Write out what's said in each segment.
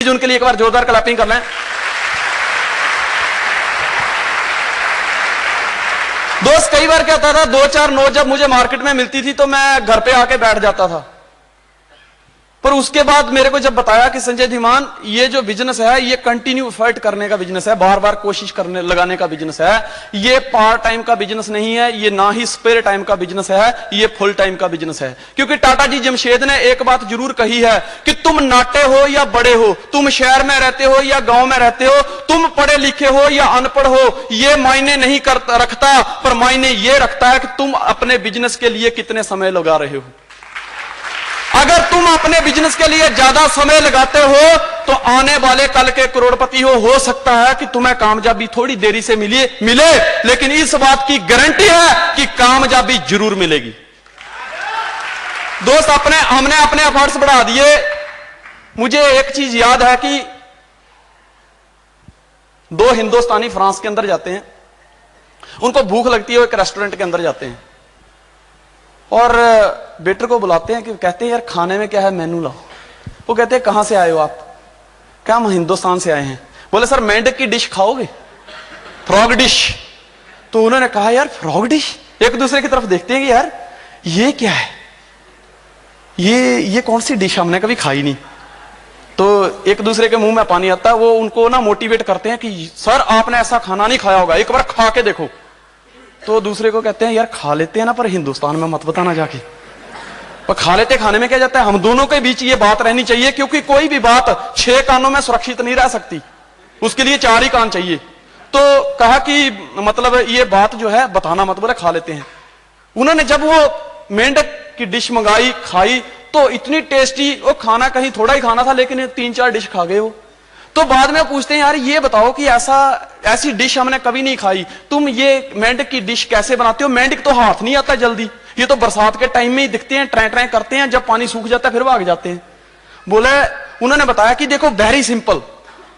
Please उनके लिए एक बार जोरदार क्लैपिंग कर लें। दोस्त कई बार क्या होता था, 2-4 नोट जब मुझे मार्केट में मिलती थी तो मैं घर पे आके बैठ जाता था। पर उसके बाद मेरे को जब बताया कि संजय धीमान ये जो बिजनेस है ये कंटिन्यू एफर्ट करने का बिजनेस है, बार बार कोशिश करने लगाने का बिजनेस है, ये पार्ट टाइम का बिजनेस नहीं है, ये ना ही स्पेयर टाइम का बिजनेस है, ये फुल टाइम का बिजनेस है। क्योंकि टाटा जी जमशेद ने एक बात जरूर कही है कि तुम नाटे हो या बड़े हो, तुम शहर में रहते हो या गांव में रहते हो, तुम पढ़े लिखे हो या अनपढ़ हो, ये मायने नहीं रखता, पर मायने ये रखता है कि तुम अपने बिजनेस के लिए कितने समय लगा रहे हो। अगर तुम अपने बिजनेस के लिए ज्यादा समय लगाते हो तो आने वाले कल के करोड़पति हो सकता है कि तुम्हें कामयाबी थोड़ी देरी से मिले, लेकिन इस बात की गारंटी है कि कामयाबी जरूर मिलेगी। दोस्त हमने अपने एफर्ट्स बढ़ा दिए। मुझे एक चीज याद है कि 2 हिंदुस्तानी फ्रांस के अंदर जाते हैं, उनको भूख लगती है, वो एक रेस्टोरेंट के अंदर जाते हैं और वेटर को बुलाते हैं कि कहते हैं यार खाने में क्या है, मेनू लाओ। वो कहते हैं कहां से आए हो आप? क्या हम हिंदुस्तान से आए हैं। बोले सर मेंढक की डिश खाओगे, फ्रॉग डिश। तो उन्होंने कहा यार फ्रॉग डिश, एक दूसरे की तरफ देखते हैं कि यार ये क्या है, ये कौन सी डिश, हमने कभी खाई नहीं। तो एक दूसरे के मुंह में पानी आता है। वो उनको ना मोटिवेट करते हैं कि सर आपने ऐसा खाना नहीं खाया होगा, एक बार खा के देखो। तो दूसरे को कहते हैं यार खा लेते हैं ना, पर हिंदुस्तान में मत बताना जाके। पर खा लेते, खाने में क्या जाता है। हम दोनों के बीच ये बात रहनी चाहिए, क्योंकि कोई भी बात 6 कानों में सुरक्षित नहीं रह सकती, उसके लिए 4 ही कान चाहिए। तो कहा कि मतलब ये बात जो है बताना मत, बोले खा लेते हैं। उन्होंने जब वो मेंढक की डिश मंगाई, खाई, तो इतनी टेस्टी, वो खाना कहीं थोड़ा ही खाना था लेकिन 3-4 डिश खा गए वो। तो बाद में पूछते हैं यार ये बताओ कि ऐसी डिश हमने कभी नहीं खाई, तुम ये मेंढक की डिश कैसे बनाते हो? मेंढक तो हाथ नहीं आता जल्दी, ये तो बरसात के टाइम में ही दिखते हैं, ट्रै ट्रै करते हैं, जब पानी सूख जाता है फिर भाग जाते हैं। बोले, उन्होंने बताया कि देखो वेरी सिंपल,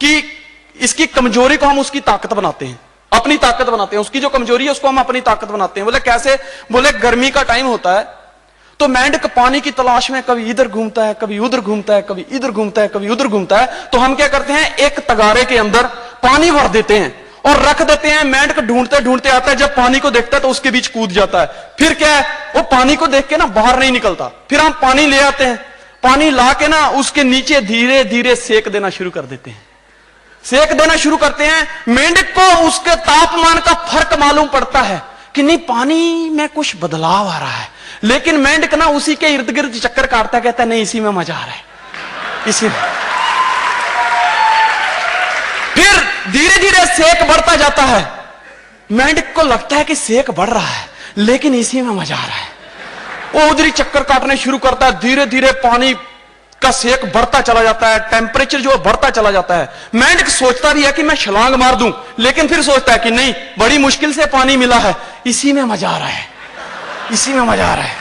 कि इसकी कमजोरी को हम उसकी ताकत बनाते हैं, अपनी ताकत बनाते हैं, उसकी जो कमजोरी है उसको हम अपनी ताकत बनाते हैं। बोले कैसे? बोले गर्मी का टाइम होता है तो मेंढक पानी की तलाश में कभी इधर घूमता है, कभी उधर घूमता है, कभी इधर घूमता है, कभी उधर घूमता है। तो हम क्या करते हैं, एक तगारे के अंदर पानी भर देते हैं और रख देते हैं। मेंढक ढूंढते ढूंढते आता है, जब पानी को देखता है तो उसके बीच कूद जाता है। फिर क्या है, वो पानी को देख के ना बाहर नहीं निकलता। फिर हम पानी ले आते हैं, पानी ला के ना उसके नीचे धीरे धीरे सेक देना शुरू कर देते हैं। सेक देना शुरू करते हैं, मेंढक को उसके तापमान का फर्क मालूम पड़ता है कि नहीं पानी में कुछ बदलाव आ रहा है, लेकिन मेंढक ना उसी के इर्द गिर्द चक्कर काटता, कहता है नहीं इसी में मजा आ रहा है, इसी में। फिर धीरे धीरे सेक बढ़ता जाता है, मेंढक को लगता है कि सेक बढ़ रहा है लेकिन इसी में मजा आ रहा है। वो उधर ही चक्कर काटने शुरू करता है, धीरे धीरे पानी का सेक बढ़ता चला जाता है, टेम्परेचर जो बढ़ता चला जाता है। मेंढक सोचता भी है कि मैं छलांग मार दूं, लेकिन फिर सोचता है कि नहीं बड़ी मुश्किल से पानी मिला है, इसी में मजा आ रहा है, इसी में मजा आ रहा है।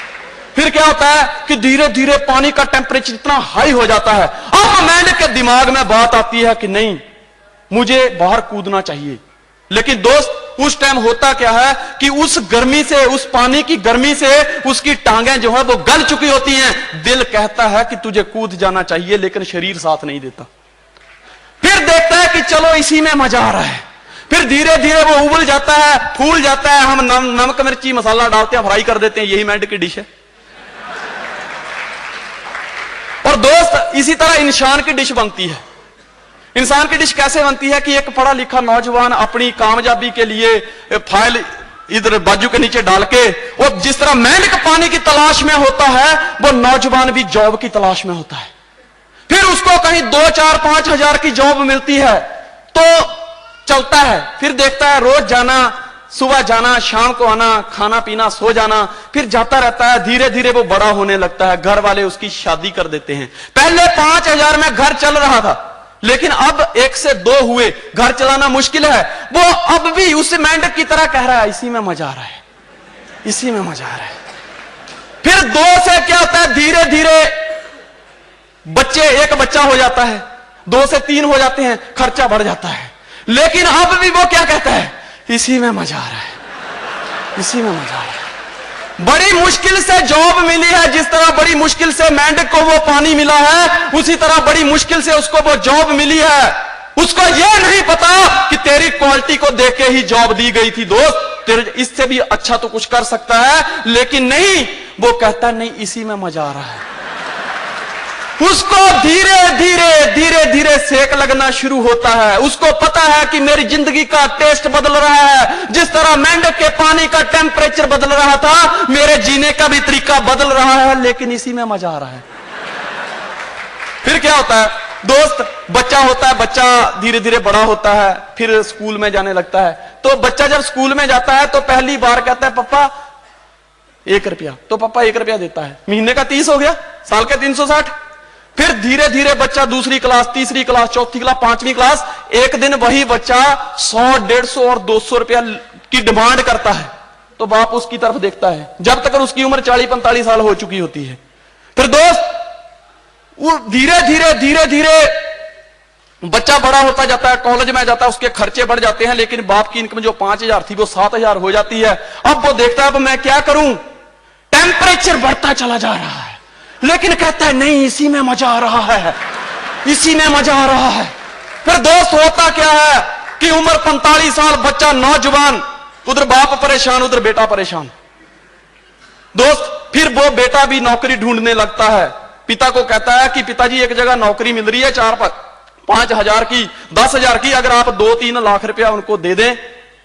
फिर क्या होता है कि धीरे धीरे पानी का टेम्परेचर इतना हाई हो जाता है, अब मेंढक के दिमाग में बात आती है कि नहीं मुझे बाहर कूदना चाहिए। लेकिन दोस्त उस टाइम होता क्या है कि उस गर्मी से, उस पानी की गर्मी से उसकी टांगें जो है वो गल चुकी होती हैं। दिल कहता है कि तुझे कूद जाना चाहिए, लेकिन शरीर साथ नहीं देता। फिर देखता है कि चलो इसी में मजा आ रहा है। फिर धीरे धीरे वो उबल जाता है, फूल जाता है, हम नमक मिर्ची मसाला डालते हैं, फ्राई कर देते हैं, यही मेंढक की डिश है। और दोस्त इसी तरह इंसान की डिश बनती है। इंसान की डिश कैसे बनती है कि एक पढ़ा लिखा नौजवान अपनी कामयाबी के लिए फाइल इधर बाजू के नीचे डाल के, और जिस तरह मेंढक पानी की तलाश में होता है, वो नौजवान भी जॉब की तलाश में होता है। फिर उसको कहीं 2-4-5 हजार की जॉब मिलती है तो चलता है, फिर देखता है रोज जाना, सुबह जाना, शाम को आना, खाना पीना, सो जाना, फिर जाता रहता है। धीरे धीरे वो बड़ा होने लगता है, घर वाले उसकी शादी कर देते हैं। पहले 5,000 में घर चल रहा था, लेकिन अब 1 से 2 हुए, घर चलाना मुश्किल है। वो अब भी उस मेंढक की तरह कह रहा है इसी में मजा आ रहा है, इसी में मजा आ रहा है। फिर 2 से क्या होता है, धीरे धीरे एक बच्चा हो जाता है, 2 से 3 हो जाते हैं, खर्चा बढ़ जाता है। लेकिन अब भी वो क्या कहता है, इसी में मजा आ रहा है, इसी में मजा आ रहा है। बड़ी मुश्किल से जॉब मिली है, जिस तरह बड़ी मुश्किल से मेंढक को वो पानी मिला है, उसी तरह बड़ी मुश्किल से उसको वो जॉब मिली है। उसको ये नहीं पता कि तेरी क्वालिटी को देख के ही जॉब दी गई थी दोस्त, तेरे इससे भी अच्छा तो कुछ कर सकता है, लेकिन नहीं, वो कहता नहीं इसी में मजा आ रहा है। उसको धीरे धीरे धीरे धीरे सेक लगना शुरू होता है। उसको पता है कि मेरी जिंदगी का टेस्ट बदल रहा है, जिस तरह मेंढक के पानी का टेम्परेचर बदल रहा था, मेरे जीने का भी तरीका बदल रहा है, लेकिन इसी में मजा आ रहा है। फिर क्या होता है दोस्त, बच्चा होता है, बच्चा धीरे धीरे बड़ा होता है, फिर स्कूल में जाने लगता है। तो बच्चा जब स्कूल में जाता है तो पहली बार कहता है पापा 1 रुपया, तो पापा 1 रुपया देता है। महीने का 30 हो गया, साल के 360। फिर धीरे धीरे बच्चा दूसरी क्लास, तीसरी क्लास, चौथी क्लास, 5वीं क्लास, एक दिन वही बच्चा 100, 150 और 200 रुपया की डिमांड करता है। तो बाप उसकी तरफ देखता है, जब तक उसकी उम्र 40-45 साल हो चुकी होती है। फिर दोस्त वो धीरे धीरे धीरे धीरे बच्चा बड़ा होता जाता है, कॉलेज में जाता है, उसके खर्चे बढ़ जाते हैं, लेकिन बाप की इनकम जो 5000 थी वो 7000 हो जाती है। अब वो देखता है अब मैं क्या करूं, टेम्परेचर बढ़ता चला जा रहा है, लेकिन कहता है नहीं इसी में मजा आ रहा है, इसी में मजा आ रहा है। फिर दोस्त होता क्या है कि उम्र 45 साल, बच्चा नौजवान, उधर बाप परेशान, उधर बेटा परेशान। दोस्त फिर वो बेटा भी नौकरी ढूंढने लगता है, पिता को कहता है कि पिताजी एक जगह नौकरी मिल रही है 4-5 हजार की, 10 हजार की, अगर आप 2-3 लाख रुपया उनको दे दें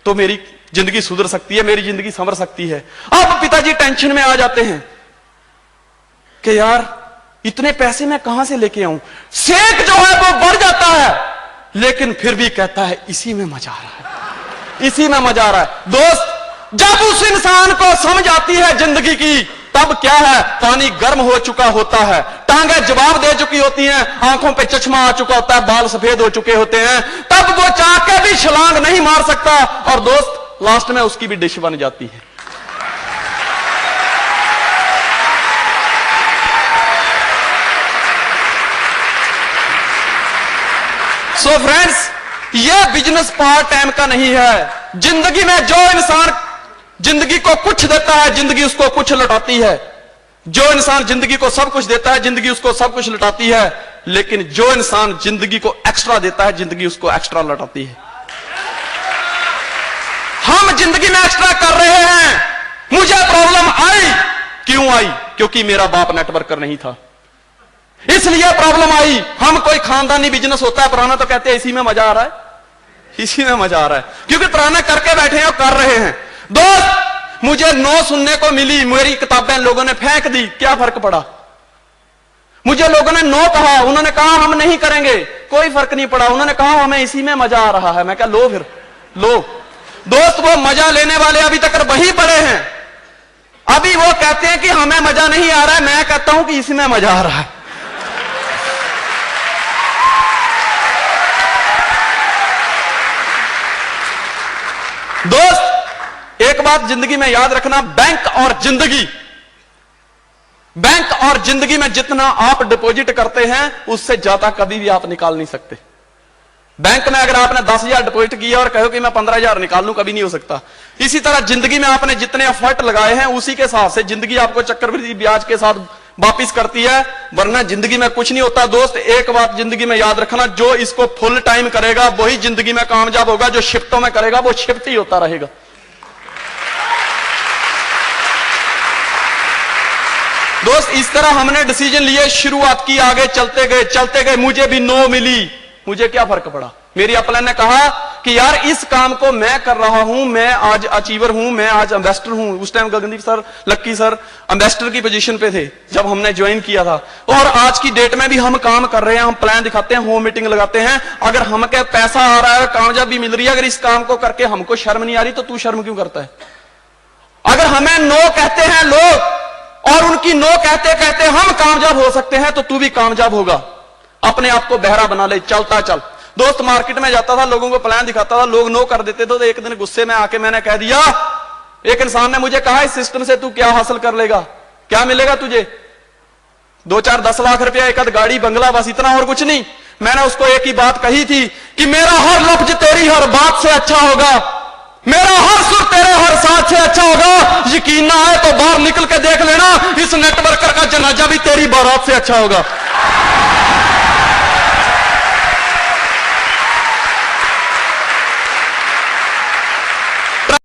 तो मेरी जिंदगी सुधर सकती है, मेरी जिंदगी संवर सकती है। अब पिताजी टेंशन में आ जाते हैं कि यार इतने पैसे मैं कहां से लेके आऊं। सेक जो है वो बढ़ जाता है, लेकिन फिर भी कहता है इसी में मजा आ रहा है, इसी में मजा आ रहा है। दोस्त जब उस इंसान को समझ आती है जिंदगी की, तब क्या है, पानी गर्म हो चुका होता है, टांगे जवाब दे चुकी होती हैं, आंखों पे चश्मा आ चुका होता है, बाल सफेद हो चुके होते हैं, तब वो चाह के भी छलांग नहीं मार सकता, और दोस्त लास्ट में उसकी भी डिश बन जाती है। सो फ्रेंड्स, ये बिजनेस पार्ट टाइम का नहीं है। जिंदगी में जो इंसान जिंदगी को कुछ देता है, जिंदगी उसको कुछ लौटाती है। जो इंसान जिंदगी को सब कुछ देता है, जिंदगी उसको सब कुछ लौटाती है, लेकिन जो इंसान जिंदगी को एक्स्ट्रा देता है, जिंदगी उसको एक्स्ट्रा लौटाती है। हम जिंदगी में एक्स्ट्रा कर रहे हैं। मुझे प्रॉब्लम आई, क्यों आई? क्योंकि मेरा बाप नेटवर्कर नहीं था, इसलिए प्रॉब्लम आई। हम कोई खानदानी बिजनेस होता है पुराना तो कहते हैं इसी में मजा आ रहा है, इसी में मजा आ रहा है, क्योंकि पुराना करके बैठे हैं और कर रहे हैं। दोस्त मुझे 9 सुनने को मिली, मेरी किताबें लोगों ने फेंक दी, क्या फर्क पड़ा? मुझे लोगों ने 9 कहा, उन्होंने कहा हम नहीं करेंगे, कोई फर्क नहीं पड़ा। उन्होंने कहा हमें इसी में मजा आ रहा है, मैं कहा लो फिर लो। दोस्त वो मजा लेने वाले अभी तक वही पड़े हैं, अभी वो कहते हैं कि हमें मजा नहीं आ रहा है, मैं कहता हूं कि इसमें मजा आ रहा है। दोस्त एक बात जिंदगी में याद रखना, बैंक और जिंदगी में जितना आप डिपॉजिट करते हैं उससे ज्यादा कभी भी आप निकाल नहीं सकते। बैंक में अगर आपने 10,000 डिपॉजिट किया और कहो कि मैं 15,000 निकाल लूं, कभी नहीं हो सकता। इसी तरह जिंदगी में आपने जितने एफर्ट लगाए हैं उसी के हिसाब से जिंदगी आपको चक्रवृद्धि ब्याज के साथ वापिस करती है, वरना जिंदगी में कुछ नहीं होता। दोस्त एक बात जिंदगी में याद रखना, जो इसको फुल टाइम करेगा वही जिंदगी में कामयाब होगा, जो शिफ्टों में करेगा वो शिफ्ट ही होता रहेगा। दोस्त इस तरह हमने डिसीजन लिए, शुरुआत की, आगे चलते गए, मुझे भी 9 मिली, मुझे क्या फर्क पड़ा? मेरी अपलाइन ने कहा कि यार इस काम को मैं कर रहा हूं, मैं आज अचीवर हूं, मैं आज एम्बेसडर हूं। उस टाइम गगनदीप सर, लक्की सर एम्बेसडर की पोजीशन पे थे जब हमने ज्वाइन किया था, और आज की डेट में भी हम काम कर रहे हैं, हम प्लान दिखाते हैं, होम मीटिंग लगाते हैं। अगर हमके पैसा आ रहा है, कामयाबी मिल रही है, अगर इस काम को करके हमको शर्म नहीं आ रही तो तू शर्म क्यों करता है? अगर हमें नो कहते हैं लोग और उनकी नो कहते कहते हम कामयाब हो सकते हैं, तो तू भी कामयाब होगा। अपने आप को बहरा बना ले, चलता चल। दोस्त मार्केट में जाता था, लोगों को प्लान दिखाता था, लोग नो कर देते थे, तो एक दिन गुस्से में आके मैंने कह दिया, एक इंसान ने मुझे कहा इस सिस्टम से तू क्या हासिल कर लेगा, क्या मिलेगा तुझे? 2-4-10 लाख रुपया, एक आध गाड़ी, बंगला, बस इतना और कुछ नहीं। मैंने उसको एक ही बात कही थी कि मेरा हर लफ्ज तेरी हर बात से अच्छा होगा, मेरा हर सुर तेरे हर साथ से अच्छा होगा। यकीन ना आए तो बाहर निकल के देख लेना, इस नेटवर्कर का जनाजा भी तेरी बारात से अच्छा होगा।